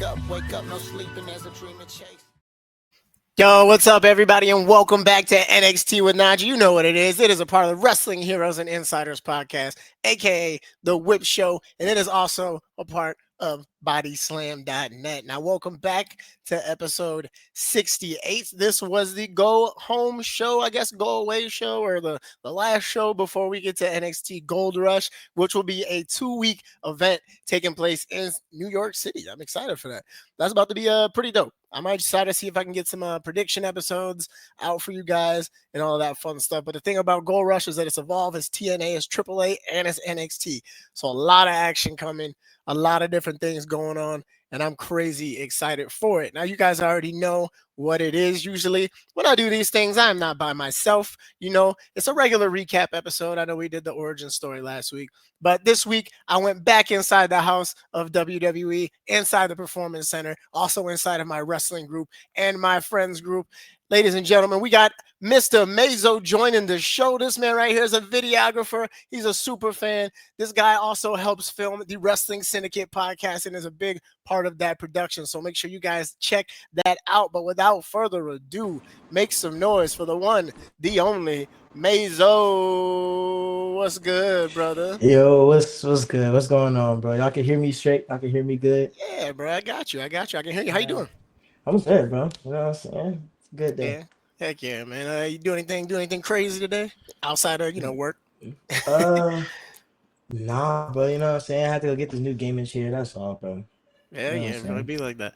wake up, no sleeping, there's a dream to chase. Yo, what's up, everybody, and welcome back to NXT with NaJee. You know what it is. It is a part of the Wrestling Heroes and Insiders podcast, aka The Whip Show, and it is also a part of bodyslam.net. Now, welcome back to episode 68. This was the go home show, I guess, go away show, or the last show before we get to NXT Gold Rush, which will be a 2-week event taking place in New York City. I'm excited for that. That's about to be pretty dope. I might try to see if I can get some prediction episodes out for you guys and all of that fun stuff. But the thing about Gold Rush is that it's Evolve, it's TNA, it's AAA, and it's NXT. So a lot of action coming, a lot of different things going on, and I'm crazy excited for it. Now, you guys already know what it is. Usually when I do these things, I'm not by myself. You know, it's a regular recap episode. I know we did the origin story last week, but this week I went back inside the house of WWE, inside the Performance Center, also inside of my wrestling group and my friends group. Ladies and gentlemen, we got Mr. MAZO joining the show. This man right here is a videographer. He's a super fan. This guy also helps film the Wrestling Syndicate podcast and is a big part of that production. So make sure you guys check that out. But without further ado, make some noise for the one, the only MAZO. What's good, brother? Yo, what's good? What's going on, bro? Y'all can hear me straight? Y'all can hear me good? Yeah, bro. I got you. I got you. I can hear you. How you Uh, doing? I'm good, bro. You know what I'm saying? It's a good day. Yeah. Heck yeah, man. You do anything crazy today outside of, work? Uh, nah, bro. You know what I'm saying? I had to go get this new gaming chair. That's all, bro. Yeah, You know what I'm yeah, bro. It'd saying? be like that.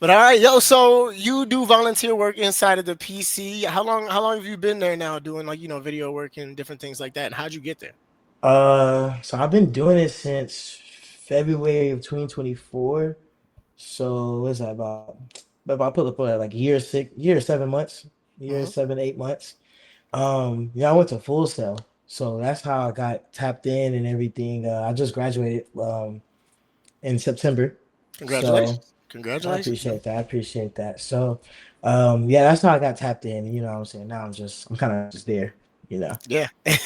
But all right, yo. So you do volunteer work inside of the PC. How long have you been there now doing video work and different things like that? And how'd you get there? So I've been doing it since February of 2024. So what's that about I put up for like year 7 months, year Hmm. 7, 8 months. Yeah, I went to Full Sail, so that's how I got tapped in and everything. I just graduated in September, so Congratulations. I Congratulations, man. appreciate that. I appreciate that. So, yeah, that's how I got tapped in. You know what I'm saying? Now I'm kind of just there. You know. Yeah. Yeah.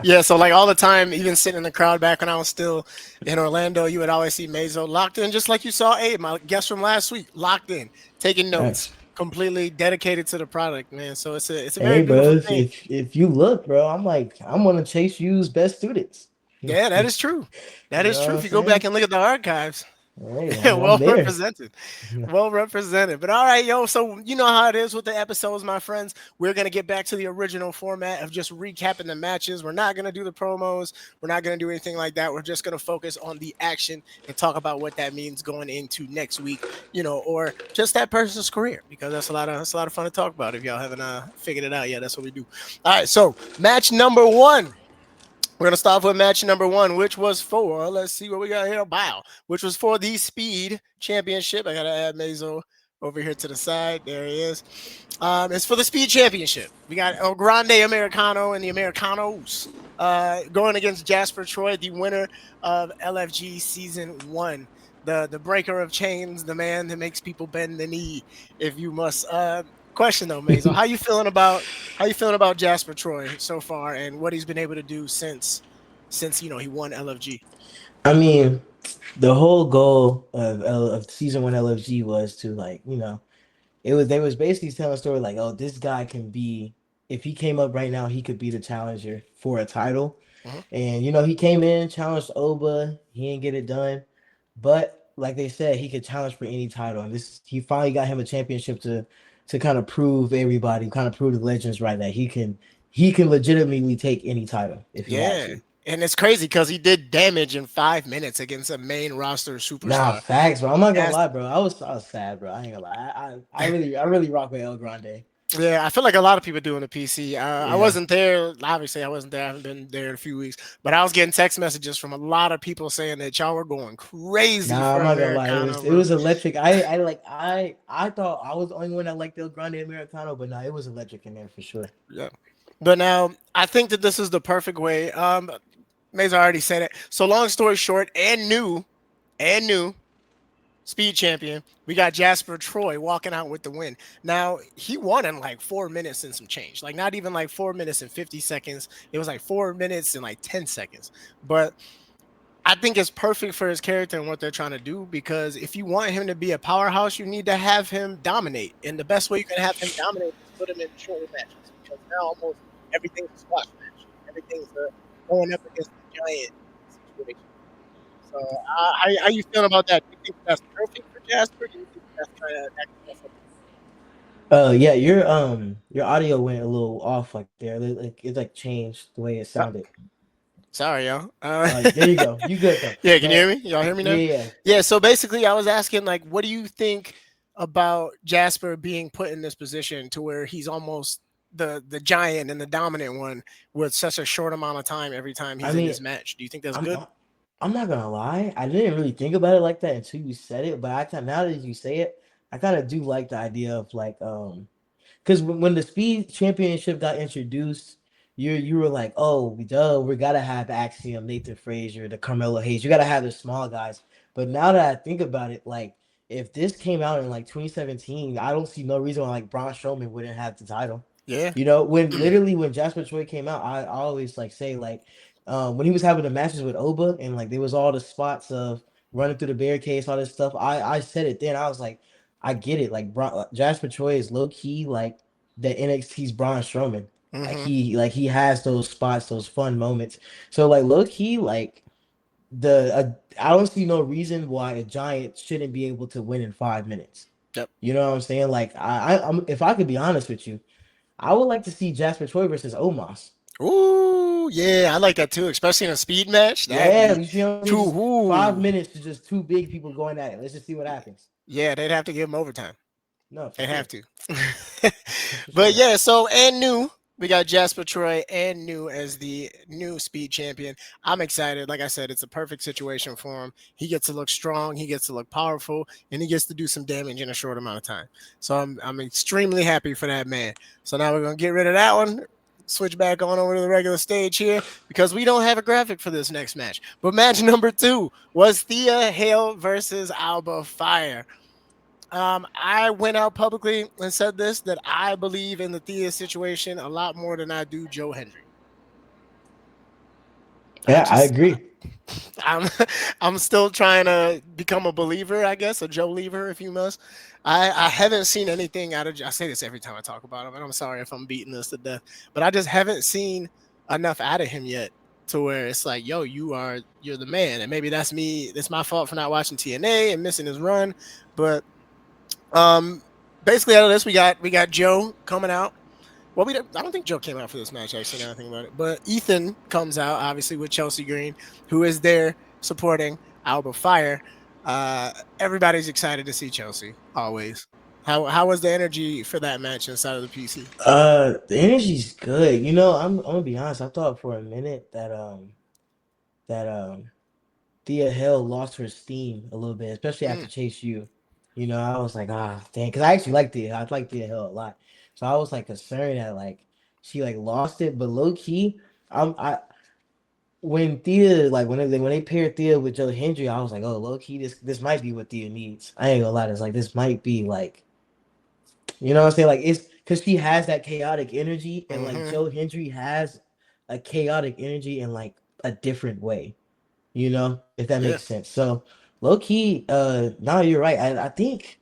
Yeah, so like all the time, even sitting in the crowd back when I was still in Orlando, you would always see Mazo locked in, just like you saw Abe, my guest from last week, locked in, taking notes, Nice. completely dedicated to the product, man. So it's a very Hey, beautiful bro. thing. If you look, bro, I'm one of Chase U's best students. Yeah, that You is true. That know is what true. I'm If you go back saying? and look at the archives, Hey, I'm well there. represented. Well represented. But all right, yo. So you know how it is with the episodes, my friends. We're gonna get back to the original format of just recapping the matches. We're not gonna do the promos. We're not gonna do anything like that. We're just gonna focus on the action and talk about what that means going into next week, or just that person's career, because that's a lot of fun to talk about. If y'all haven't figured it out yet, that's what we do. All right, so match number one. We're gonna start with match number one, which was for, let's see what we got here. Wow, which was for the Speed Championship. I gotta add Mazo over here to the side. There he is. It's for the Speed Championship. We got El Grande Americano and the Americanos going against Jasper Troy, the winner of LFG Season 1. The breaker of chains, the man that makes people bend the knee, if you must. Question though, Mazo, how you feeling about Jasper Troy so far and what he's been able to do since he won LFG? I mean, the whole goal of season one LFG was to like, they was basically telling a story like, oh, this guy can be if he came up right now, he could be the challenger for a title. Mhm. And he came in, challenged Oba, he didn't get it done. But like they said, he could challenge for any title. And this he finally got him a championship to kind of prove everybody, kind of prove the legends right that he can legitimately take any title if he had Yeah. to. And it's crazy because he did damage in 5 minutes against a main roster Nah, superstar. facts, bro. I'm not gonna That's lie, bro. I was sad, bro. I ain't gonna lie. I really rock with El Grande. Yeah, I feel like a lot of people do in the PC. I Yeah. wasn't there. Obviously, I wasn't there. I haven't been there in a few weeks. But I was getting text messages from a lot of people saying that y'all were going crazy Nah, I'm for not gonna lie. It Americano, was it bro. was electric. I thought I was the only one that liked El Grande Americano, but nah, it was electric in there for sure. Yeah. But now I think that this is the perfect way. Mays already said it. So long story short, and new speed champion, we got Jasper Troy walking out with the win. Now he won in like 4 minutes and some change. Like not even like 4 minutes and 50 seconds. It was like 4 minutes and like 10 seconds. But I think it's perfect for his character and what they're trying to do because if you want him to be a powerhouse, you need to have him dominate. And the best way you can have him dominate is put him in shorter matches because now almost everything's a squash match. Everything's going up against the giant situation. So, how you feeling about that? Do you think that's perfect for Jasper? Do you think that's kind of that could mess up? Yeah, your audio went a little off like there. Like it like changed the way it Oh, sounded. sorry, y'all. There you go. You good though. Yeah, can you hear But me? Y'all hear me yeah, now? yeah. Yeah. So basically, I was asking, like, what do you think about Jasper being put in this position to where he's almost the giant and the dominant one with such a short amount of time every time I he's in mean, this match? Do you think that's I'm good? I'm I'm not gonna lie. I didn't really think about it like that until you said it. But now that you say it, I kind of do like the idea of like because when the speed championship got introduced, you were like, oh, duh, we gotta have Axiom, Nathan Frazier, the Carmelo Hayes. You gotta have the small guys. But now that I think about it, like if this came out in like 2017, I don't see no reason why like Braun Strowman wouldn't have the title. Yeah. You know, when Jasper Troy came out, I always like say like when he was having the matches with Oba and like there was all the spots of running through the barricades, all this stuff. I said it then. I was like, I get it. Like Jasper Troy is low key like the NXT's Braun Strowman. Mm-hmm. Like he has those spots, those fun moments. So like low key like I don't see no reason why a giant shouldn't be able to win in 5 minutes. Yep. You know what I'm saying? Like I'm if I could be honest with you, I would like to see Jasper Troy versus Omos. Ooh, yeah, I like that too, especially in a speed match. That'd Yeah, be you see what I'm saying? too. Just 5 minutes Ooh. to just two big people going at it. Let's just see what happens. Yeah, they'd have to give him overtime. No, for They have sure. to. For But sure. yeah, so and new. We got Jasper Troy and new as the new speed champion. I'm excited. Like I said, it's a perfect situation for him. He gets to look strong, he gets to look powerful, and he gets to do some damage in a short amount of time. So I'm extremely happy for that man. So now we're gonna get rid of that one. Switch back on over to the regular stage here because we don't have a graphic for this next match. But match number 2 was Thea Hale versus Alba Fire. I went out publicly and said this that I believe in the Thea situation a lot more than I do Joe Hendry. I Yeah, I just agree. I'm I'm still trying to become a believer, I guess, a Joe Lever, if you must. I haven't seen anything out of. I say this every time I talk about him, and I'm sorry if I'm beating this to death, but I just haven't seen enough out of him yet to where it's like, yo, you're the man, and maybe that's me. It's my fault for not watching TNA and missing his run, but Um, basically out of this, we got Joe coming out. Well, I don't think Joe came out for this match actually. Now I think about it, but Ethan comes out obviously with Chelsea Green, who is there supporting Alba Fire. Everybody's excited to see Chelsea always. How was the energy for that match inside of the PC? The energy's good. You know, I'm gonna be honest. I thought for a minute that Thea Hill lost her steam a little bit, especially Mm, after Chase U. You know, I was like, dang, because I actually like Thea. I like Thea Hill a lot. So I was like concerned that like she like lost it, but low key, I when Thea like when they paired Thea with Joe Hendry, I was like, oh, low key, this might be what Thea needs. I ain't gonna lie, this like this might be like you know what I'm saying, like it's because she has that chaotic energy, and like mm-hmm. Joe Hendry has a chaotic energy in like a different way. You know, if that Yeah, makes sense. So low key, no, you're right. I think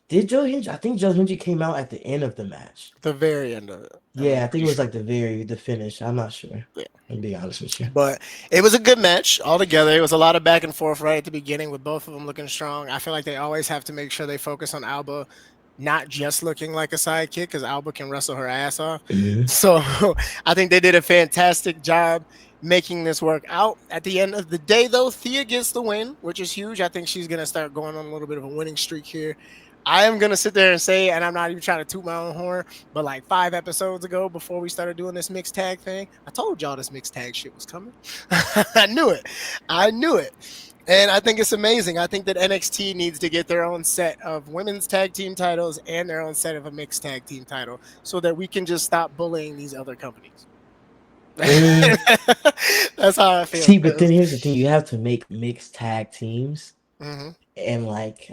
did Joe Hendry? I think Joe Hendry came out at the end of the match. the very end of it. I'm Yeah, I think pretty it was sure. like the finish. I'm not sure. Yeah. I'll be honest with you. But it was a good match altogether. It was a lot of back and forth right at the beginning with both of them looking strong. I feel like they always have to make sure they focus on Alba not just looking like a sidekick because Alba can wrestle her ass off. Hmm. So I think they did a fantastic job making this work out. At the end of the day, though, Thea gets the win, which is huge. I think she's going to start going on a little bit of a winning streak here. I am going to sit there and say, and I'm not even trying to toot my own horn, but like 5 episodes ago, before we started doing this mixed tag thing, I told y'all this mixed tag shit was coming. I knew it. I knew it. And I think it's amazing. I think that NXT needs to get their own set of women's tag team titles and their own set of a mixed tag team title so that we can just stop bullying these other companies. Mm, That's how I feel. see, but then here's the thing: you have to make mixed tag teams, Mhm. and like,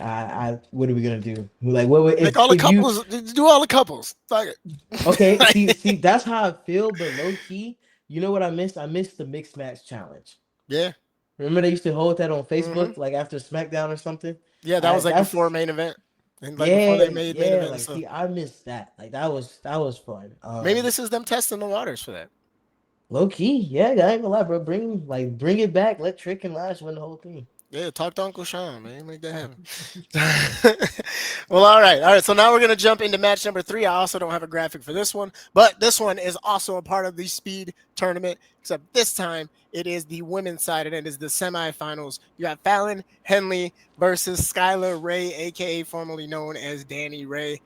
what are we gonna do? Like, what Make all the if you couples do all the couples. Fuck okay, it. see, that's how I feel, but low key, you know what I missed? I missed the mixed match challenge. Yeah. Remember they used to hold that on Hmm. Facebook, like after SmackDown or something. Yeah, that I was like before that's main event, and like before Yeah, they made main yeah. event and Like, stuff. see, I missed that. Like, that was fun. Maybe this is them testing the waters for that. Low key, yeah. I ain't gonna lie, bro. Bring it back. Let Trick and Lash win the whole thing. Yeah, talk to Uncle Sean, man. Make that happen. Well, all right. All right. So now we're going to jump into match number 3. I also don't have a graphic for this one, but this one is also a part of the speed tournament, except this time it is the women's side and it is the semifinals. You got Fallon Henley versus Skylar Ray, aka formerly known as Danny Ray.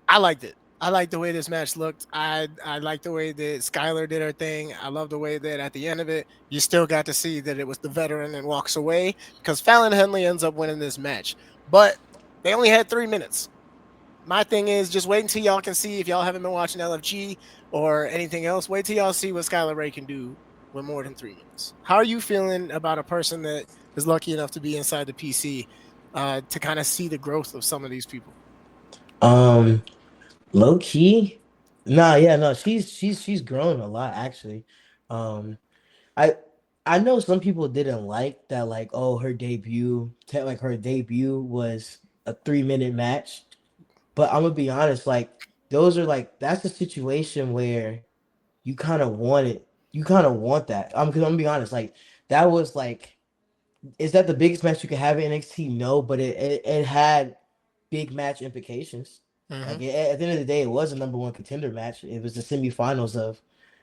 I liked it. I liked the way this match looked. I liked the way that Skylar did her thing. I love the way that at the end of it, you still got to see that it was the veteran and walks away because Fallon Henley ends up winning this match. But they only had 3 minutes. My thing is just wait until y'all can see if y'all haven't been watching LFG or anything else. Wait till y'all see what Skylar Ray can do with more than 3 minutes. How are you feeling about a person that is lucky enough to be inside the PC to kind of see the growth of some of these people? Um, Low key, nah, yeah, no. She's grown a lot actually. Um, I I know some people didn't like that. Like, oh, her debut was a 3-minute match. But I'm gonna be honest, like that's a situation where you kind of want it. You kind of want that. Because I'm gonna be honest, like that was like, is that the biggest match you could have in NXT? No, but it had big match implications. Mm-hmm. Like at the end of the day, it was a number one contender match. It was the semifinals of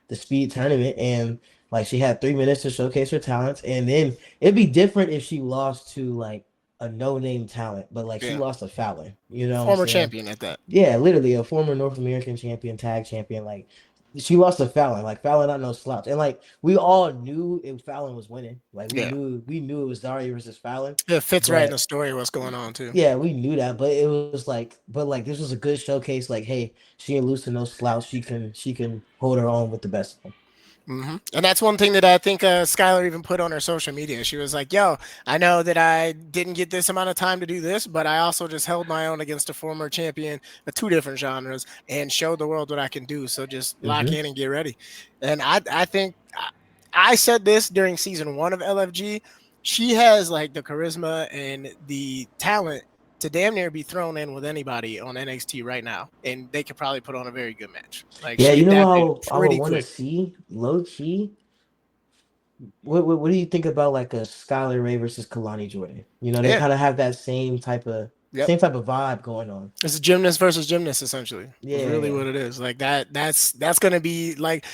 the speed tournament, and like she had 3 minutes to showcase her talents. And then it'd be different if she lost to like a no name talent, but like she Yeah. lost to Fallon. You know what I'm Former saying? champion at that. Yeah, literally a former North American champion, tag champion. Like she lost to Fallon. Like Fallon, not no slouch. And like we all knew if Fallon was winning. Like we Yeah. knew it was Zarya versus Fallon. It fits right in the But story what's going on too. yeah, we knew that. But it was like, but like this was a good showcase. Like, hey, she ain't lose to no slouch. She can hold her own with the best of them. And that's one thing that I think Skylar even put on her social media. She was like, "Yo, I know that I didn't get this amount of time to do this, but I also just held my own against a former champion of 2 different genres and showed the world what I can do. So just lock Hmm. in and get ready." And I think I said this during season 1 of LFG. She has like the charisma and the talent to damn near be thrown in with anybody on NXT right now, and they could probably put on a very good match. Like Yeah, she you know adapted what I would pretty want to quick. see low key. What do you think about like a Skylar Ray versus Kalani Jordan? You know, they Yeah. kind of have that Yep. same type of vibe going on. It's a gymnast versus gymnast, essentially. It's Yeah, really yeah. what it is. Like that. That's gonna be like.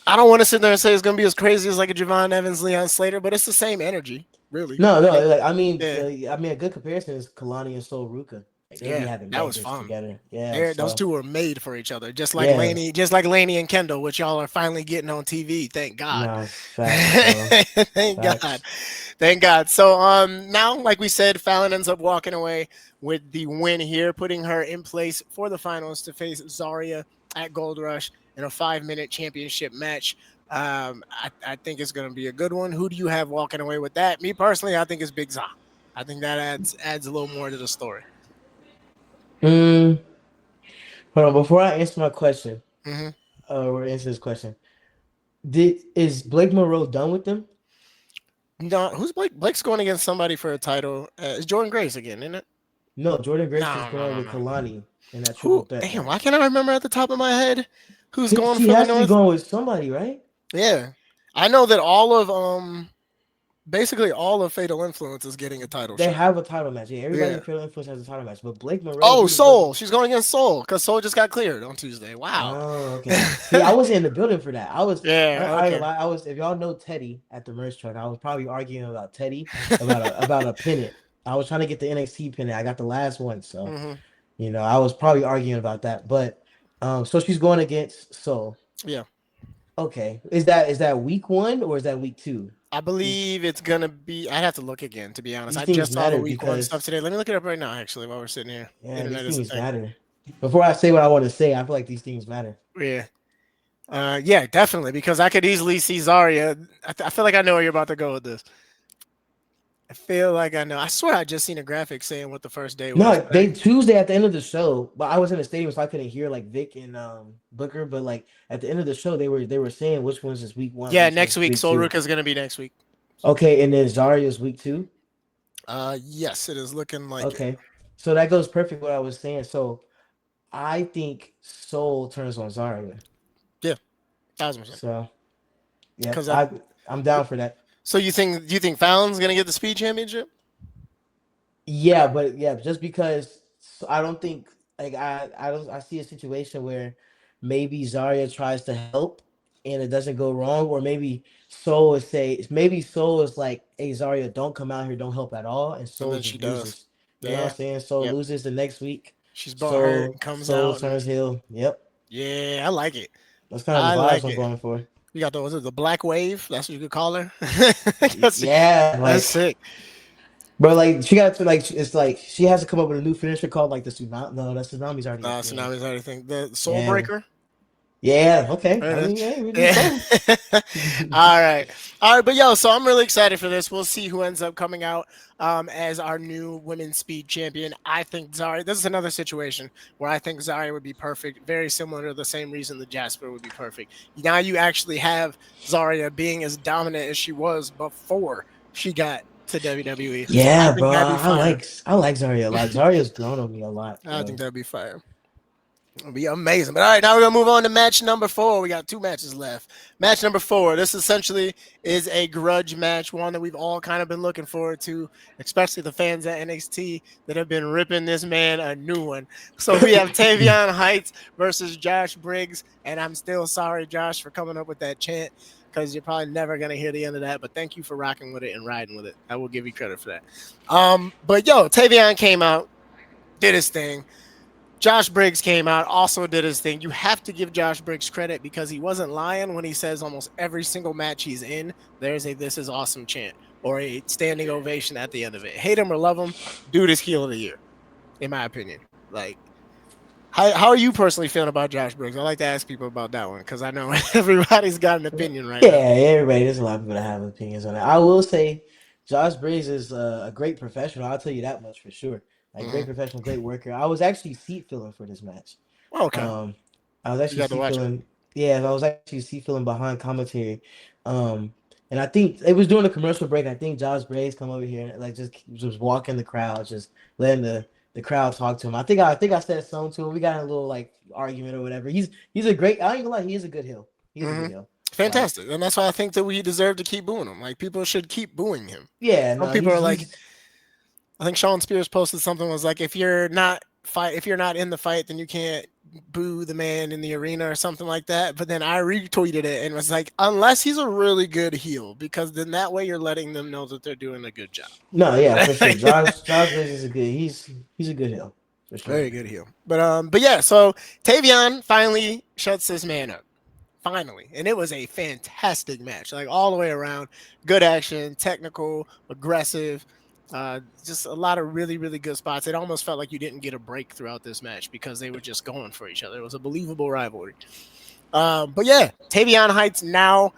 I don't want to sit there and say it's gonna be as crazy as like a Javon Evans, Leon Slater, but it's the same energy, really. No, no, Like, like yeah, I mean, a good comparison is Kalani and Sol Ruka. Like they be yeah, having that was bangers fun. together. Yeah, Those so two were made for each other, yeah, Just like Laney and Kendall, which y'all are finally getting on TV. Thank God. nah, facts, bro, Thank God. facts. Thank God. So now, like we said, Fallon ends up walking away with the win here, putting her in place for the finals to face Zarya at Gold Rush in a 5-minute championship match. I think it's going to be a good one. Who do you have walking away with that? Me personally, I think it's Big Z. I think that adds a little more to the story. Mm, Hold on, before I answer my question, Hmm. or answer this question, did is Blake Monroe done with them? No, who's Blake? Blake's going against somebody for a title. It's Jordan Grace again, isn't it? No, Jordan Grace is No, no, going no, with no. Kalani in that triple Who? threat Damn, why match. can't I remember at the top of my head who's going She for the has to be North? going with somebody, right? Yeah, I know that all of basically all of Fatal Influence is getting a title They shot. have a title match. Yeah, everybody in Yeah. Fatal Influence has a title match, but Blake Monroe, Oh, he was going. Soul. She's going against Soul because Soul just got cleared on Tuesday. Wow. Oh, okay. See, I wasn't in the building for that. Yeah. I ain't gonna Okay. lie. I was. If y'all know Teddy at the merch truck, I was probably arguing about Teddy about a pennant. I was trying to get the NXT pennant. I got the last one, so Hmm. I was probably arguing about that. But so she's going against Soul. Yeah. Okay, is that week one or is that week two? I These believe it's gonna be. I'd have to look again, to be honest. these I things just saw the matter week 1 stuff because today. Let me look it up right now, actually, while we're sitting here. yeah, these Internet is a things thing. matter. Before I say what I want to say, I feel like these things matter. Yeah. Yeah, definitely, because I could easily see Zarya. I feel like I know where you're about to go with this. I feel like I know. I swear I just seen a graphic saying what the first day was. No, they Tuesday at the end of the show, but I was in the stadium, so I couldn't hear like Vic and Booker. But like at the end of the show, they were saying which ones is week one, Yeah, which next one's week. week Soul two. Ruka is gonna be next week. Okay, and then Zarya's week two. Yes, it is looking like it. Okay, so that goes perfect what I was saying. So I think Soul turns on Zarya. Yeah, 1,000%. So yep, Because I. I'm down for that. So you think Fallon's gonna get the speed championship? Yeah, but yeah, just because I don't think like I see a situation where maybe Zarya tries to help and it doesn't go wrong, or maybe Soul is like, hey Zarya, don't come out here, don't help at all, and And Soul then she just does. loses. You know what I'm Yeah. saying? Soul Yep. loses the next week. She's bought hurt and comes Soul out turns and heel. Yep, yeah, I like it. that's kind of I the vibes like I'm it. going for. You got the was it the Black Wave? That's what you could call her. that's Yeah, that's like sick. bro, like she got to like it's like she has to come up with a new finisher called like the tsunami. No, that tsunami's already a thing. Tsunamis everything. The Soul Yeah. Breaker. Yeah, okay. There I it is. mean, yeah, we do Yeah. something. All right. All right. But yo, so I'm really excited for this. We'll see who ends up coming out as our new women's speed champion. I think Zarya, this is another situation where I think Zarya would be perfect, very similar to the same reason the Jasper would be perfect. Now you actually have Zarya being as dominant as she was before she got to WWE. I Yeah, think bro. that'd be fire. I like Zarya a lot. Zarya's grown on me a lot, I think bro. that'd be fire. It'll be amazing. But all right, now we're gonna move on to match number 4. We got 2 matches left. Match number 4. This essentially is a grudge match, one that we've all kind of been looking forward to, especially the fans at NXT that have been ripping this man a new one. So we have Tavion Heights versus Josh Briggs, and I'm still sorry, Josh, for coming up with that chant because you're probably never gonna hear the end of that. But thank you for rocking with it and riding with it. I will give you credit for that. But yo, Tavion came out, did his thing. Josh Briggs came out, also did his thing. You have to give Josh Briggs credit because he wasn't lying when he says almost every single match he's in, there's a "this is awesome" chant or a standing ovation at the end of it. Hate him or love him, dude is heel of the year, in my opinion. Like, how are you personally feeling about Josh Briggs? I like to ask people about that one because I know everybody's got an opinion right Yeah, now. everybody. There's a lot of people that have opinions on that. I will say, Josh Briggs is a great professional. I'll tell you that much for sure. Like great Mm-hmm. professional, great worker. I was actually seat filling for this match. Okay, Um, I was you actually got to seat watch it. filling. Yeah, I was actually seat filling behind commentary. And I think it was during the commercial break. I think Josh Briggs come over here and like just walking the crowd, just letting the crowd talk to him. I think I said something to him. We got in a little like argument or whatever. He's a great. I ain't gonna lie. He is a good heel. He is a Mm-hmm. good heel. Like Fantastic, and that's why I think that we deserve to keep booing him. Like people should keep booing him. yeah, Some no, people are like, he's I think Sean Spears posted something was like, if you're not in the fight, then you can't boo the man in the arena or something like that. But then I retweeted it and was like, unless he's a really good heel, because then that way you're letting them know that they're doing a good job. no, yeah, for sure. Josh Briggs is a good. He's a good heel for sure. Very good heel. But yeah, so Tavion finally shuts this man up. Finally. And it was a fantastic match, like all the way around. Good action, technical, aggressive. Just a lot of really, really good spots. It almost felt like you didn't get a break throughout this match because they were just going for each other. It was a believable rivalry. But yeah, Tavion Heights now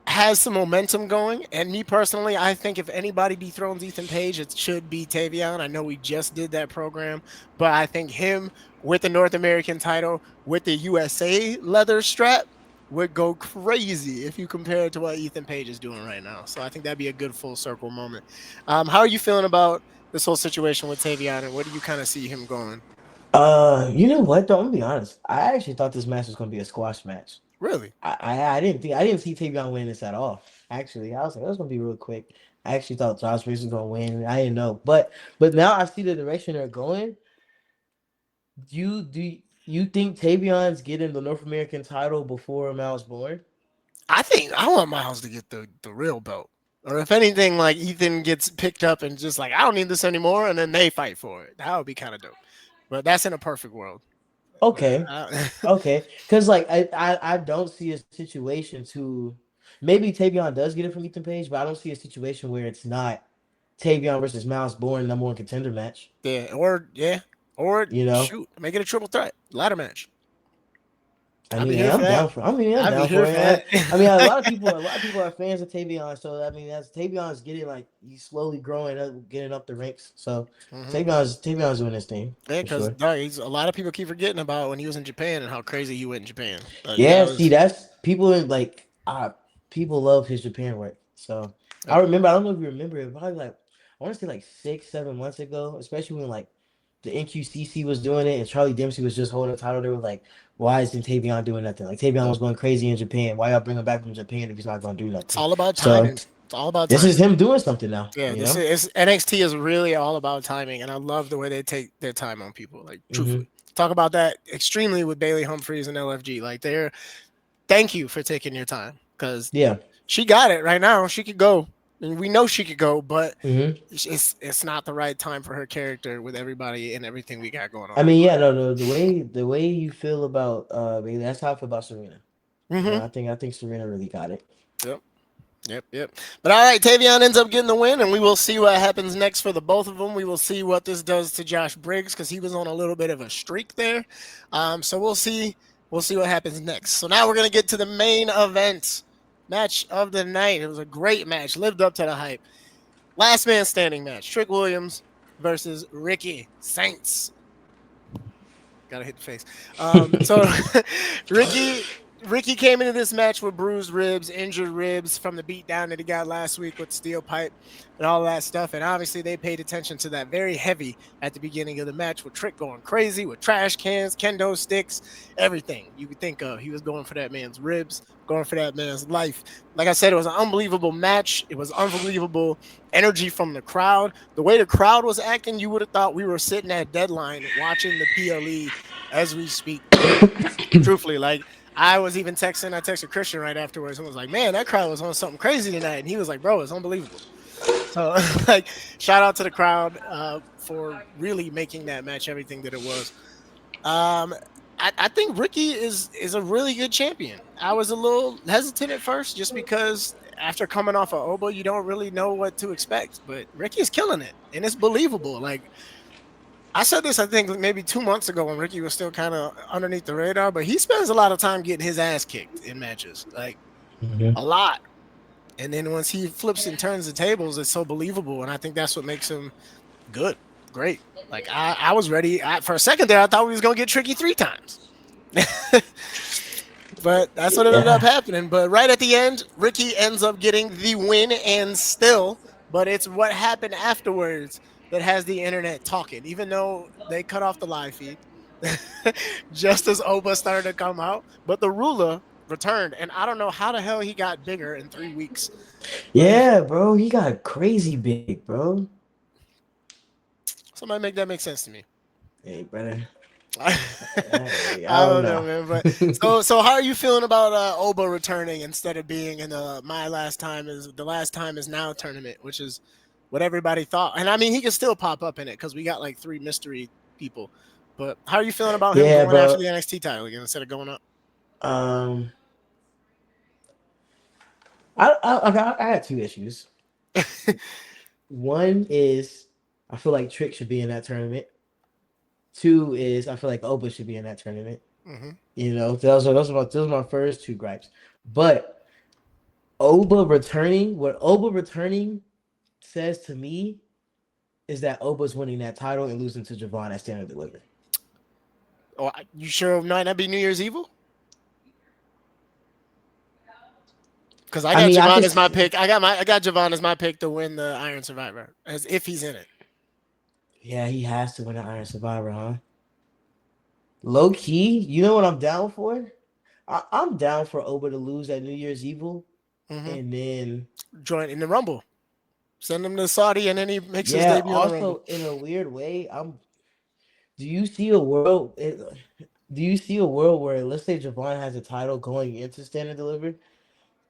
has some momentum going. And me personally, I think if anybody dethrones Ethan Page, it should be Tavion. I know we just did that program, but I think him with the North American title, with the USA leather strap, would go crazy if you compare it to what Ethan Page is doing right now. So I think that'd be a good full circle moment. How are you feeling about this whole situation with Tavion, and where do you kind of see him going? You know what? Though I'm gonna be honest. I actually thought this match was gonna be a squash match. Really? I didn't see Tavion win this at all. Actually, I was like, it was gonna be real quick. I actually thought Josh Briggs was gonna win. I didn't know, but now I see the direction they're going. Do you think Tavion's getting the North American title before Miles born? I think I want Miles to get the real belt. Or if anything, like Ethan gets picked up and just like, I don't need this anymore, and then they fight for it. That would be kind of dope. But that's in a perfect world. But Okay, okay, because like I don't see a situation to maybe Tavion does get it from Ethan Page, but I don't see a situation where it's not Tavion versus Miles born number one contender match. yeah, or You know. shoot, make it a triple threat ladder match. I I'll be mean, here hey, for I'm that. down for. I mean, I'm I'll be down here for for it. that. I mean, a lot of people are fans of Tavion. So I mean, that's Tavion's getting like he's slowly growing up, getting up the ranks. So hmm Tavion's doing his thing Yeah, for because sure. a lot of people keep forgetting about when he was in Japan and how crazy he went in Japan. Like Yeah, that see, was. that's people in, like people love his Japan work. So I Yep. remember. I don't know if you remember it. Probably like I want to say like 6, 7 months ago, especially when like the NQCC was doing it and Charlie Dempsey was just holding the title. They were like, "Why isn't Tavion doing nothing? Like Tavion Yep. was going crazy in Japan. Why y'all bring him back from Japan if he's not going to do It's nothing?" all about So timing. It's all about this is timing. him doing something now. Yeah, You this know. is NXT is really all about timing, and I love the way they take their time on people. Like Hmm. truthfully, talk about that extremely with Bailey Humphries and LFG. Like they're thank you for taking your time because Yeah. she got it right now. She could go, and we know she could go, but Hmm. it's not the right time for her character with everybody and everything we got going I on. mean, yeah, no, the way you feel about Bailey, that's how I feel about Serena. You know, Mm-hmm. I think Serena really got it. Yep. Yep. But all right, Tavion ends up getting the win, and we will see what happens next for the both of them. We will see what this does to Josh Briggs because he was on a little bit of a streak there. So we'll see. We'll see what happens next. So now we're gonna get to the main event match of the night. It was a great match, lived up to the hype. Last man standing match: Trick Williams versus Ricky Saints. Gotta hit the face. So Ricky Ricky came into this match with bruised ribs, injured ribs from the beatdown that he got last week with the steel pipe and all that stuff. And obviously they paid attention to that very heavy at the beginning of the match with Trick going crazy with trash cans, kendo sticks, everything you could think of. He was going for that man's ribs, going for that man's life. Like I said, it was an unbelievable match. It was unbelievable energy from the crowd. The way the crowd was acting, you would have thought we were sitting at deadline watching the PLE as we speak. Truthfully, like I was even texting, I texted Christian right afterwards and was like, man, that crowd was on something crazy tonight. And he was like, bro, it's unbelievable. So, like, shout out to the crowd for really making that match everything that it was. Um, I think Ricky is a really good champion. I was a little hesitant at first just because after coming off of Oba, you don't really know what to expect. But Ricky is killing it, and it's believable. Like I said this, I think maybe 2 months ago when Ricky was still kind of underneath the radar, but he spends a lot of time getting his ass kicked in matches, like Hmm. a lot. And then once he flips and turns the tables, it's so believable, and I think that's what makes him good, great. Like I was ready for a second there. I thought we was gonna get Tricky 3 times, but that's what ended up Yeah. happening. But right at the end, Ricky ends up getting the win, and still, but it's what happened afterwards that has the internet talking. Even though they cut off the live feed, just as Oba started to come out, but the ruler returned, and I don't know how the hell he got bigger in 3 weeks. But Yeah, bro, he got crazy big, bro. somebody make that make sense to me. Hey, brother. I Hey, I don't don't know, know. man. But so how are you feeling about Oba returning instead of being in the last time is now tournament, which is what everybody thought. And I mean, he can still pop up in it because we got like 3 mystery people. But how are you feeling about him Yeah, going after bro. the NXT title again instead of going up? Um, I had two issues. One is I feel like Trick should be in that tournament. Two is I feel like Oba should be in that tournament. hmm You know, those are my first two gripes. But what Oba returning says to me is that Oba's winning that title and losing to Javon at Standard Delivery. Or you sure it might not be New Year's Evil? Because I I got mean, I Javon could. as my pick. I got Javon as my pick to win the Iron Survivor, as if he's in it. Yeah, he has to win the Iron Survivor, huh? Low key, you know what I'm down for? I'm down for Oba to lose at New Year's Evil, hmm and then Join in the Rumble. Send him to Saudi, and then he makes his yeah. debut in the Rumble. Also, in a weird way, I'm. Do you see a world? Do you see a world where, let's say, Javon has a title going into Standard Delivery?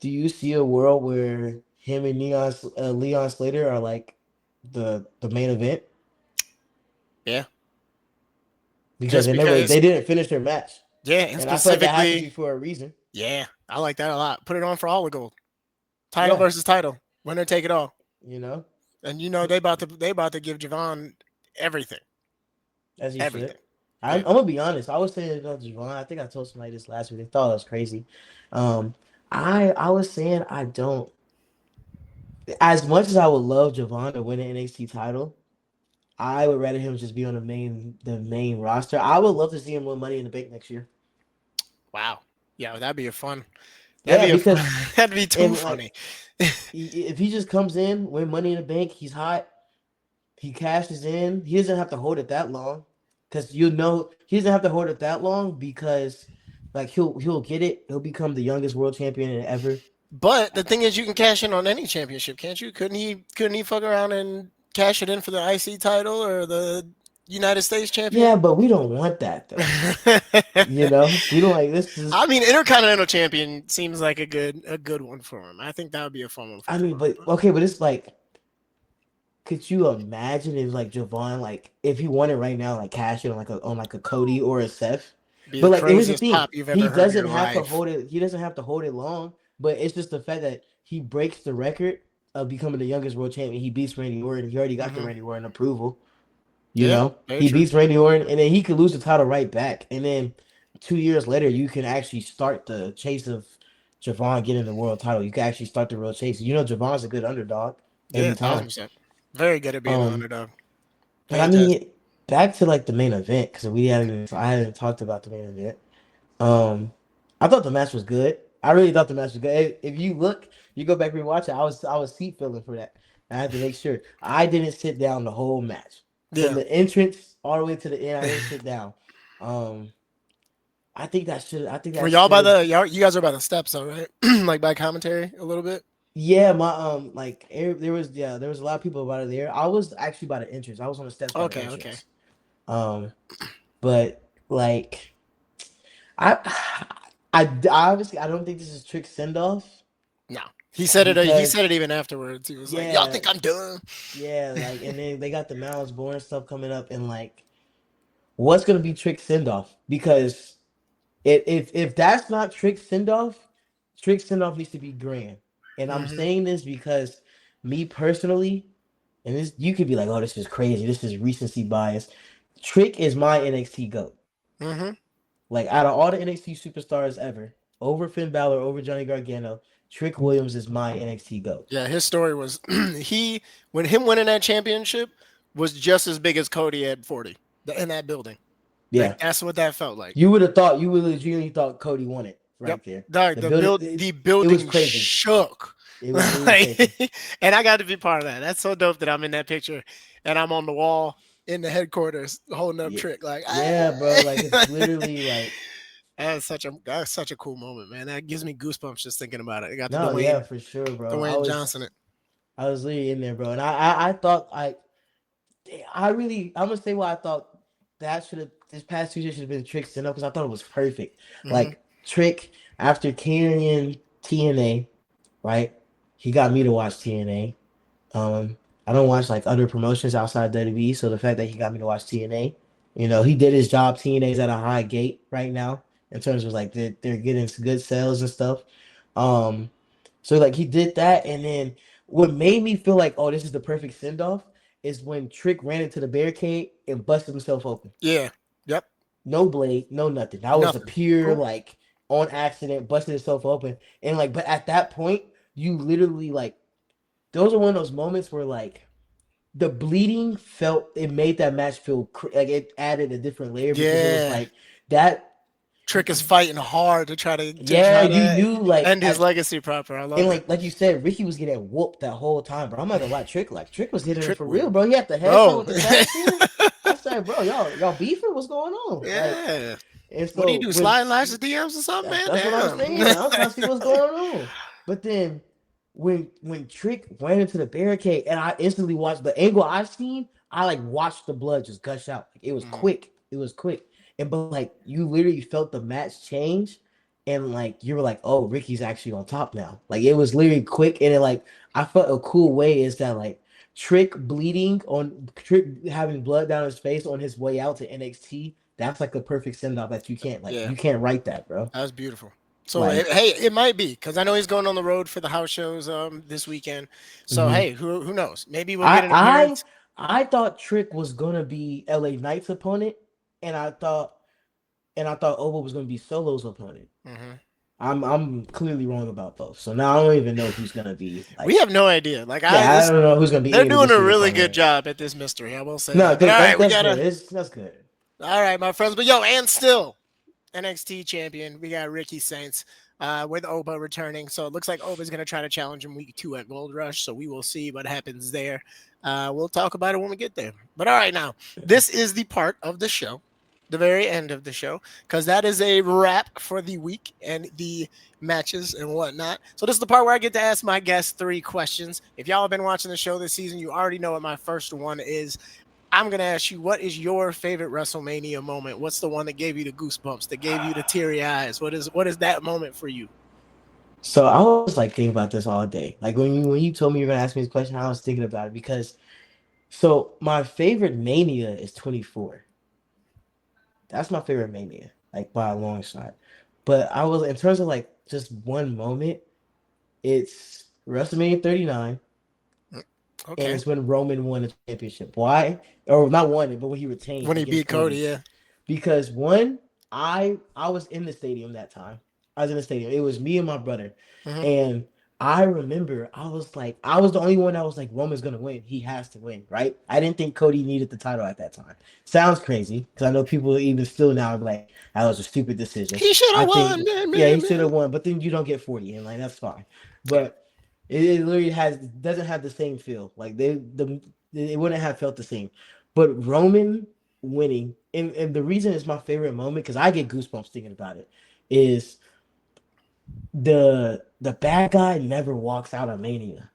Do you see a world where him and Leon Slater are like the main event Yeah, because just they because. didn't finish their match, Yeah, and and I feel like that has to be specifically, for a reason. yeah, I like that a lot. Put it on for all the gold. Title Yeah, versus title. Winner take it all. you know, And you know they about to give Javon everything, as he should. everything. I'm gonna be honest. I was saying about Javon. I think I told somebody this last week. They thought it was crazy. Um, I was saying I don't. As much as I would love Javon to win an NXT title, I would rather him just be on the main roster. I would love to see him win Money in the Bank next year. Wow. Yeah, that'd be a fun. That'd Yeah, be a fun. because That'd be too and like funny. if he just comes in, win Money in the Bank, he's hot. He cashes in. He doesn't have to hold it that long, because he doesn't have to hold it that long because like he'll get it. He'll become the youngest world champion ever. But the thing is, you can cash in on any championship, can't you? Couldn't he fuck around and cash it in for the IC title or the United States champion? Yeah, but we don't want that though. We don't like this. I mean, Intercontinental Champion seems like a good one for him. I think that would be a fun one for I him. mean, but okay, but it's like, could you imagine if like Javon, like if he won it right now, like cash it on like a Cody or a Seth? Be But the like, here's the craziest thing: pop you've he ever heard in doesn't your have to life. hold it. He doesn't have to hold it long. But it's just the fact that he breaks the record of becoming the youngest world champion. He beats Randy Orton. He already got the Hmm. Randy Orton approval. Yeah, very He true. beats Randy Orton, and then he could lose the title right back. And then 2 years later, you can actually start the chase of Javon getting the world title. You can actually start the real chase. Javon's a good underdog Yeah, every thousand time. percent. Very good at being an Um, underdog. but I Fantastic. mean, back to like the main event, because I hadn't talked about the main event. Um, I thought the match was good. I really thought the match was good. If you look, you go back and rewatch it. I was seat filling for that. I had to make sure I didn't sit down the whole match from Yeah. the entrance all the way to the end. I didn't sit down. Um, I think that should. I think Were that y'all should by have. you guys are by the steps though, right? Like by commentary a little bit. Yeah, my like there was a lot of people about it there. I was actually by the entrance. I was on the steps by the Okay, okay. entrance. Um, but like I, I obviously I don't think this is Trick send off No, he said it. He because said it even afterwards. He was like, "Y'all yeah, think I'm done?" like, and then they got the Miles Bourne stuff coming up, and like, what's gonna be Trick send off? Because if that's not Trick send off needs to be grand. And I'm Hmm. saying this because me personally, and this you could be like, oh, this is crazy. This is recency bias. Trick is my NXT GOAT. Hmm. Like out of all the NXT superstars ever, over Finn Balor, over Johnny Gargano, Trick Williams is my NXT GOAT. Yeah, his story was he when him winning that championship was just as big as Cody at 40 in that building. Like Yeah. that's what that felt like. You would legitimately thought Cody won it Yep. right there. Dog, The building the it was building crazy. shook. It was Like, crazy. and I got to be part of that. That's so dope that I'm in that picture and I'm on the wall in the headquarters holding up Yeah. Trick. Like, Yeah, bro. Like it's ah! literally like that's such a cool moment, man. That gives me goosebumps just thinking about it. I got the no, yeah, for sure, bro. I Dwayne was Johnson. It. I was literally in there, bro. And I thought I'm gonna say why I thought that should have this past Tuesday should have been Trick's stand up because I thought it was perfect. Hmm. Like Trick after carrying TNA, right? He got me to watch TNA. I don't watch like other promotions outside WWE, so the fact that he got me to watch TNA, he did his job. TNA's at a high gate right now in terms of like they're getting some good sales and stuff. Um, so like he did that, and then what made me feel like, oh, this is the perfect send off is when Trick ran into the barricade and busted himself open. Yeah. Yep. No blade, no nothing. That was a Nothing. pure Boom. like on accident, busted himself open. And like, but at that point, you literally like those are one of those moments where like the bleeding felt it made that match feel like it added a different layer because it was Yeah. like that. Trick is fighting hard to try to Yeah, you knew like end his legacy proper. I and love it. like you said, Ricky was getting whooped that whole time, bro. I'm not gonna lie, Trick was hitting him Trick for real, was, bro. He had the headshot bro. with the tag team. I said, bro, y'all beefing? What's going on? Like, Yeah. and What do you so do? when Slide and lash the DMs or something, man? that's what I'm saying. Damn. I was trying to see what's going on. But then when Trick ran into the barricade and I instantly watched the angle I seen, I like watched the blood just gush out. Like, it was Mhm. quick. It was quick. And but like you literally felt the match change and like you were like, oh, Ricky's actually on top now. Like it was literally quick and it like I felt a cool way is that like Trick having blood down his face on his way out to NXT. That's like a perfect send off that Yeah, you can't write that, bro. that was beautiful. So Like, hey, it might be because I know he's going on the road for the house shows this weekend. So mhm. hey, who knows? Maybe we'll get I an I appearance. I thought Trick was gonna be LA Knight's opponent, and I thought Oba was going to be Solo's opponent. Mm-hmm. I'm clearly wrong about both. So now I don't even know who's going to be We like. have no idea. Like Yeah, I don't know who's going to be they're any of the doing a mystery really good opponent. job at this mystery. I will say No, that. But all right, we that's gotta. good. That's good. All right, my friends. But yo, and still NXT champion. We got Ricky Saints with Oba returning. So it looks like Oba's going to try to challenge him week 2 at Gold Rush. So we will see what happens there. We'll talk about it when we get there. But all right, now, this is the part of the show, the very end of the show, because that is a wrap for the week and the matches and whatnot. So this is the part where I get to ask my guests 3 questions. If y'all have been watching the show this season, you already know what my first one is. I'm going to ask you, what is your favorite WrestleMania moment? What's the one that gave you the goosebumps, that gave you the teary eyes? What is that moment for you? So I was like thinking about this all day. Like when you told me you were gonna ask me this question, I was thinking about it because my favorite Mania is 24. That's my favorite Mania, like by a long shot. But I was in terms of like just one moment, it's WrestleMania 39, and Okay. it's when Roman won the championship. Why? Or not won it, but when he retained When he against beat Cody, Cody. yeah. Because one, I was in the stadium that time. I was in the stadium. It was me and my brother, Mm-hmm. and I remember I was like, I was the only one that was like, Roman's gonna win. He has to win, right? I didn't think Cody needed the title at that time. Sounds crazy because I know people even still now are like, that was a stupid decision. He should I have won, think, man, yeah, he man, should man. have won, but then you don't get 40, and like that's fine. Yeah. But it literally doesn't have the same feel. Like it wouldn't have felt the same. But Roman winning, and the reason it's my favorite moment because I get goosebumps thinking about it, is the bad guy never walks out of Mania.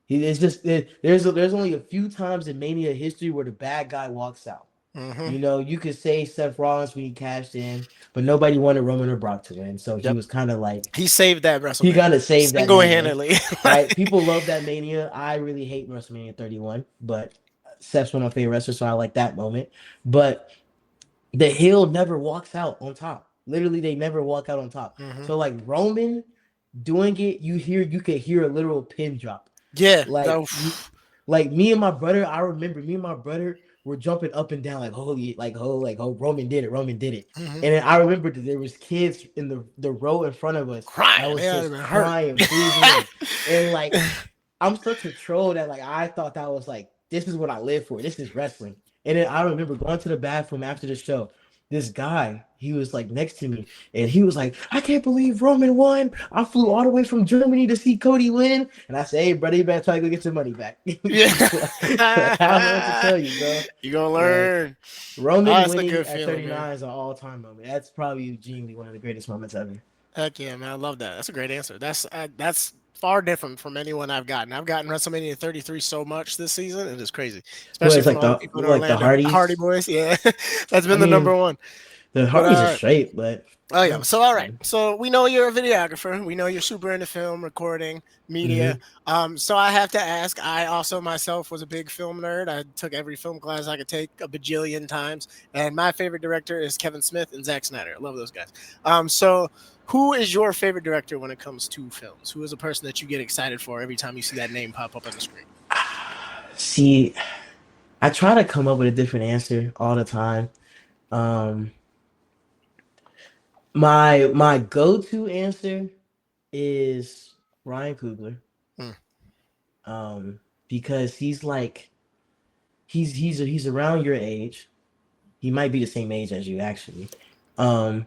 It's just there's only a few times in Mania history where the bad guy walks out. Mm-hmm. You know, you could say Seth Rollins when he cashed in, but nobody wanted Roman or Brock to win, so he Yep. was kind of like He saved that he WrestleMania kind of saved that Mania, single-handedly. right? People love that Mania. I really hate WrestleMania 31, but Seth's one of my favorite wrestlers, so I like that moment. But the heel never walks out on top. Literally, they never walk out on top. Mm-hmm. So like Roman doing it, you could hear a literal pin drop. Yeah. Like like me and my brother, I remember me and my brother were jumping up and down like holy, like oh Roman did it, Roman did it. Mm-hmm. And then I remember that there was kids in the row in front of us that Crying. was Yeah, just been hurt. crying, breathing in. And like I'm such a troll that like I thought that was like this is what I live for. This is wrestling. And then I remember going to the bathroom after the show. This guy, he was like next to me, and he was like, "I can't believe Roman won. I flew all the way from Germany to see Cody win." And I said, "Hey, brother, you better try to go get your money back." Yeah. Like, I don't know what to tell you, bro. You gonna Like learn. Oh, Roman that's a winning good at feeling, 39 man. is an all-time moment. That's probably genuinely one of the greatest moments ever. Heck yeah, man. I love that. That's a great answer. That's far different from anyone I've gotten. I've gotten WrestleMania 33 so much this season. It is crazy, Well, especially it's from all the people in like the Orlando. The Hardy Hardys. Boys. Yeah, that's I been the number mean, one. the But Hardys are straight, but oh yeah. So all right. mm, So we know you're a videographer. We know you're super into film, recording, media. mhm. So I have to ask. I also myself was a big film nerd. I took every film class I could take a bajillion times. And my favorite director is Kevin Smith and Zack Snyder. I love those guys. So who is your favorite director when it comes to films? Who is a person that you get excited for every time you see that name pop up on the screen? See, I try to come up with a different answer all the time. Um, my go-to answer is Ryan Coogler. Hmm. Um, because he's like he's around your age. He might be the same age as you actually. Um,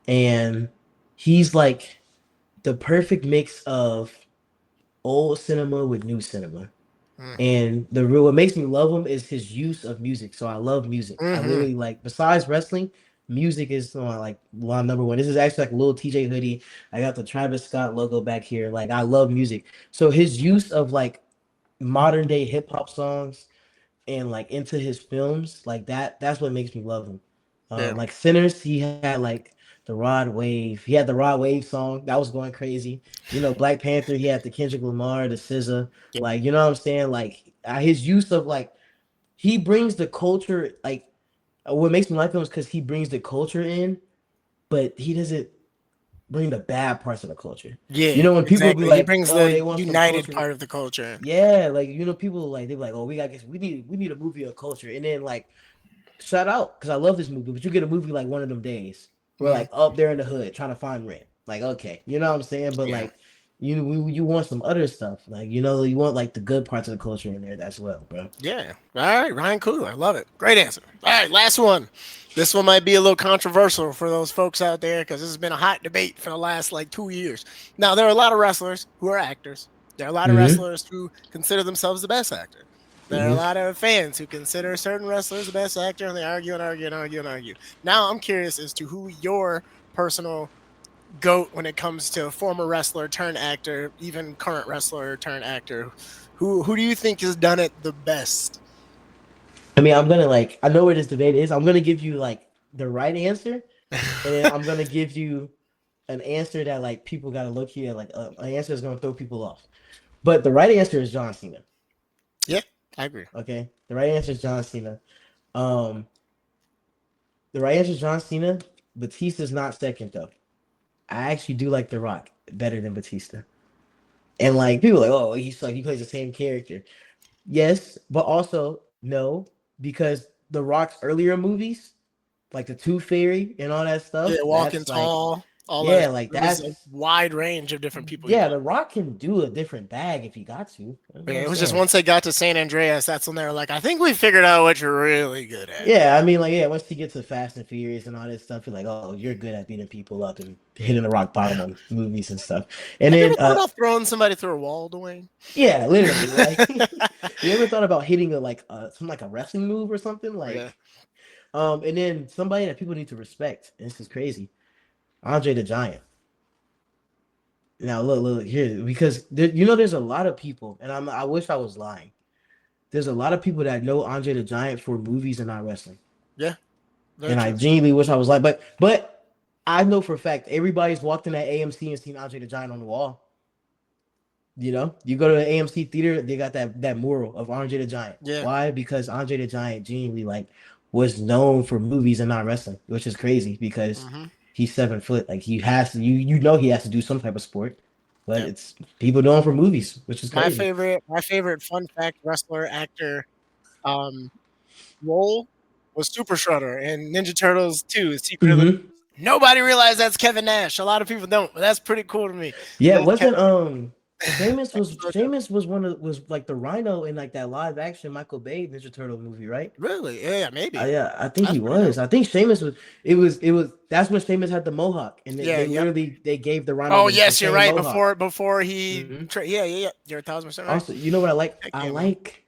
and he's like the perfect mix of old cinema with new cinema. Hmm. And what makes me love him is his use of music. So I love music. I Mm-hmm. literally like besides wrestling, music is like line number one. This is actually like a little TJ hoodie. I got the Travis Scott logo back here. Like I love music. So his use of like modern day hip hop songs and like into his films, like that's what makes me love him. Yeah. Like Sinners, he had like the Rod Wave. He had the Rod Wave song that was going crazy. You know, Black Panther, he had the Kendrick Lamar, the SZA. Yeah. Like, you know what I'm saying? Like his use of like he brings the culture. Like what makes me like him is because he brings the culture in, but he doesn't bring the bad parts of the culture. You Yeah, know, when people be exactly. He like, brings "Oh, the they want some united culture." part of the culture. Yeah, like you know, people like they're like, "Oh, we need a movie of culture," and then like shout out because I love this movie, but you get a movie like One of Them Days. We're Mhm. like up there in the hood trying to find rent. Like, okay, you know what I'm saying? But Yeah. like, you want some other stuff. Like, you want like the good parts of the culture in there as well, bro. Yeah. All right, Ryan Coogler. I love it. Great answer. All right, last one. This one might be a little controversial for those folks out there because this has been a hot debate for the last like 2 years. Now, there are a lot of wrestlers who are actors. There are a lot of Mm-hmm. wrestlers who consider themselves the best actor. There are a Mm-hmm. lot of fans who consider certain wrestlers the best actor, and they argue and argue and argue and argue. Now, I'm curious as to who your personal goat when it comes to former wrestler turn actor, even current wrestler turn actor. Who do you think has done it the best? I mean, I'm gonna like I know where this debate is. I'm gonna give you like the right answer, and then I'm gonna give you an answer that like people gotta look here like an answer that's gonna throw people off. But the right answer is John Cena. Yeah, I agree. Okay, the right answer is John Cena. Um, the right answer is John Cena. Batista's not second though. I actually do like The Rock better than Batista. And like people are like, oh, he's like he plays the same character. Yes, but also no, because The Rock's earlier movies, like the Tooth Fairy and all that Yeah, stuff, walking that's like, tall, all that. yeah, like There was a that's wide range of different people he yeah, played. The Rock can do a different bag if he got to. You know what Yeah, I'm it was just saying? once they got to San Andreas, that's when they were like, I think we figured out what you're really good at. Yeah, I mean, like, yeah, once he gets to Fast and Furious and all this stuff, you're like, oh, you're good at beating people up and hitting the rock bottom on movies and stuff. And Have you then, ever thought about throwing somebody through a wall, Dwayne? yeah, literally, like, you ever thought about hitting a like some like a wrestling move or something Yeah. like, and then somebody that people need to respect. And this is crazy, Andre the Giant. Now look here because there's a lot of people, and I wish I was lying. There's a lot of people that know Andre the Giant for movies and not wrestling. Yeah, very And I true. genuinely wish I was like, but I know for a fact everybody's walked in that AMC and seen Andre the Giant on the wall. You know, you go to the AMC theater, they got that mural of Andre the Giant. Yeah. Why? Because Andre the Giant genuinely like was known for movies and not wrestling, which is crazy because Mm-hmm. he's 7 foot. Like he has to, you know, he has to do some type of sport, but Yeah. it's people know him for movies, which is crazy. My favorite fun fact wrestler actor um role was Super Shredder and Ninja Turtles 2, Secret of the Hmm. Nobody realized that's Kevin Nash. A lot of people don't, but that's pretty cool to me. Yeah, Love wasn't Kevin. Sheamus was one of was like the Rhino in like that live action Michael Bay Ninja Turtle movie, right? Really? Yeah, maybe. Yeah, I think That's he pretty was. dope. I think Sheamus was. It was. That's when Sheamus had the mohawk, and Yeah, they yep. literally they gave the Rhino Oh, the yes, you're same right. mohawk. Before he, Hmm. yeah. You're 1,000% right. Also, you know what I like? Heck I yeah, man. like.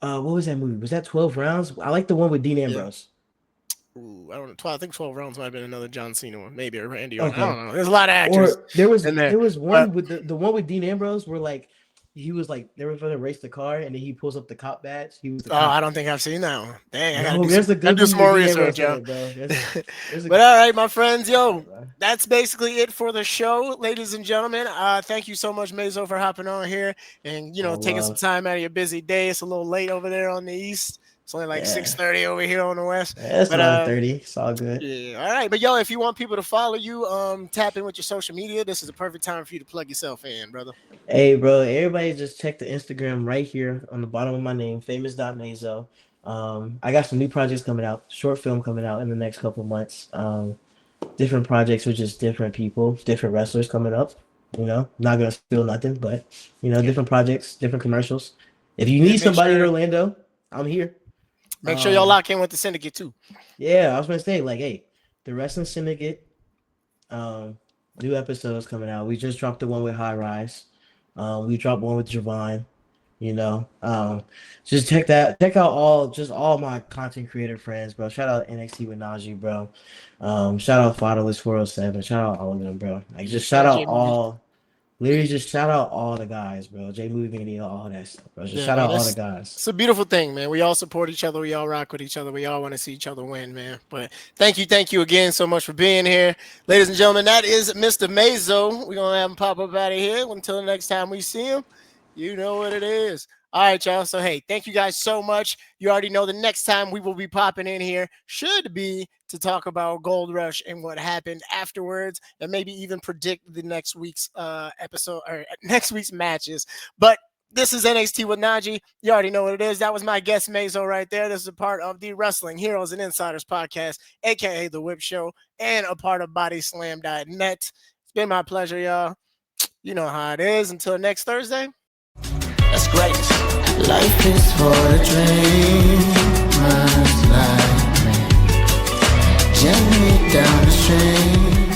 What was that movie? Was that 12 Rounds? I like the one with Dean Yeah. Ambrose. Ooh, I don't know. 12, I think 12 rounds might have been another John Cena one, maybe or Randy Orton. I Okay. don't know. There's a lot of actors Or there was in there, there was but one with the one with Dean Ambrose where like he was like they were going to race the car and then he pulls up the cop badge. He was the I cop. don't think I've seen that one. Dang, No, there's a gotta good do movie some with more Dean research, Ambrose in yo. it, bro. There's a But all right, my friends, yeah, yo, bro. that's basically it for the show, ladies and gentlemen. Thank you so much, Mazo, for hopping on here and All taking some love. time out of your busy day. It's a little late over there on the east. It's only like Yeah. 6:30 over here on the west. It's But 9:30. It's all good. yeah, all right. But yo, if you want people to follow you, tap in with your social media. This is a perfect time for you to plug yourself in, brother. Hey, bro, everybody just check the Instagram right here on the bottom of my name, famous.mazo. I got some new projects coming out, short film coming out in the next couple of months. Different projects with just different people, different wrestlers coming up. Not gonna spill nothing, but Yeah, different projects, different commercials. If you yeah. need somebody in Orlando, I'm here. Make sure y'all Um, lock in with the syndicate too. yeah, I was gonna say, like, hey, the Wrestling Syndicate, um, new episodes coming out. We just dropped the one with High Rise. We dropped one with Javon. You know, just check out all my content creator friends, bro. Shout out NXT with NaJee, bro. Shout out Fatherless 407. Shout out all of them, bro. Like just Shout shout out out J Movie. all, literally just shout out all the guys, bro. J Movie Mania, all that stuff, bro. Just Yeah, shout man. out all the guys. It's a beautiful thing, man. We all support each other. We all rock with each other. We all want to see each other win, man. But thank you again so much for being here, ladies and gentlemen. That is Mr. Mazo. We're gonna have him pop up out of here until the next time we see him. You know what it is. All right, y'all. So hey, thank you guys so much. You already know the next time we will be popping in here should be to talk about Gold Rush and what happened afterwards, and maybe even predict the next week's episode or next week's matches. But This is NXT with NaJee. You already know what it is. That was my guest, MAZO, right there. This is a part of the Wrestling Heroes and Insiders podcast, a.k.a. The Whip Show, and a part of BodySlam.net. It's been my pleasure, y'all. You know how it is. Until next Thursday. That's great. Life is for the dreamers like me. Journey down the stream.